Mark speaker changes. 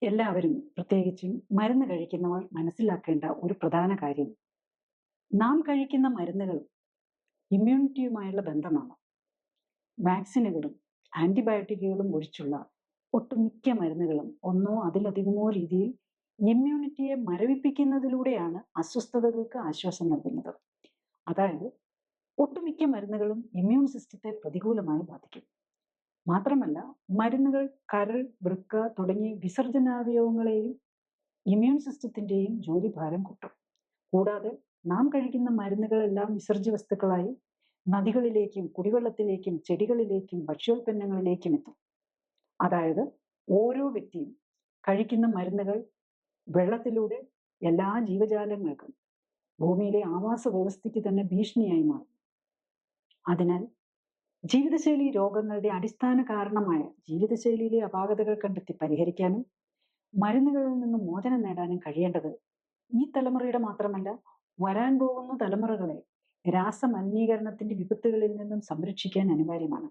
Speaker 1: എല്ലാവരും, പ്രത്യേകിച്ചും മരുന്ന് കഴിക്കുന്നവർ മനസ്സിലാക്കേണ്ട ഒരു പ്രധാന കാര്യം, നാം കഴിക്കുന്ന മരുന്നുകൾ ഇമ്മ്യൂണിറ്റിയുമായുള്ള ബന്ധമാണ്. വാക്സിനുകളും ആന്റിബയോട്ടിക്കുകളും ഒഴിച്ചുള്ള ഒട്ടുമിക്ക മരുന്നുകളും ഒന്നോ അതിലധികമോ രീതിയിൽ ഇമ്മ്യൂണിറ്റിയെ മരവിപ്പിക്കുന്നതിലൂടെയാണ് അസ്വസ്ഥതകൾക്ക് ആശ്വാസം നൽകുന്നത്. അതായത്, ഒട്ടുമിക്ക മരുന്നുകളും ഇമ്മ്യൂൺ സിസ്റ്റത്തെ പ്രതികൂലമായി ബാധിക്കും. മാത്രമല്ല, മരുന്നുകൾ കരൾ, വൃക്ക തുടങ്ങിയ വിസർജനാവയവങ്ങളെയും ഇമ്മ്യൂൺ സിസ്റ്റത്തിന്റെയും ജോലിഭാരം കൂട്ടും. കൂടാതെ നാം കഴിക്കുന്ന മരുന്നുകളെല്ലാം വിസർജ്യ വസ്തുക്കളായി നദികളിലേക്കും കുടിവെള്ളത്തിലേക്കും ചെടികളിലേക്കും ഭക്ഷ്യോൽപ്പന്നങ്ങളിലേക്കും എത്തും. അതായത്, ഓരോ വ്യക്തിയും കഴിക്കുന്ന മരുന്നുകൾ വെള്ളത്തിലൂടെ എല്ലാ ജീവജാലങ്ങൾക്കും ഭൂമിയിലെ ആവാസ വ്യവസ്ഥയ്ക്ക് തന്നെ ഭീഷണിയായി മാറും. അതിനാൽ ജീവിതശൈലി രോഗങ്ങളുടെ അടിസ്ഥാന കാരണമായ ജീവിതശൈലിയിലെ അപാകതകൾ കണ്ടെത്തി പരിഹരിക്കാനും മരുന്നുകളിൽ നിന്ന് മോചനം നേടാനും കഴിയേണ്ടത് ഈ തലമുറയുടെ മാത്രമല്ല, വരാൻ പോകുന്ന തലമുറകളെ രാസമലിനീകരണത്തിന്റെ വിപത്തുകളിൽ നിന്നും സംരക്ഷിക്കാൻ അനിവാര്യമാണ്.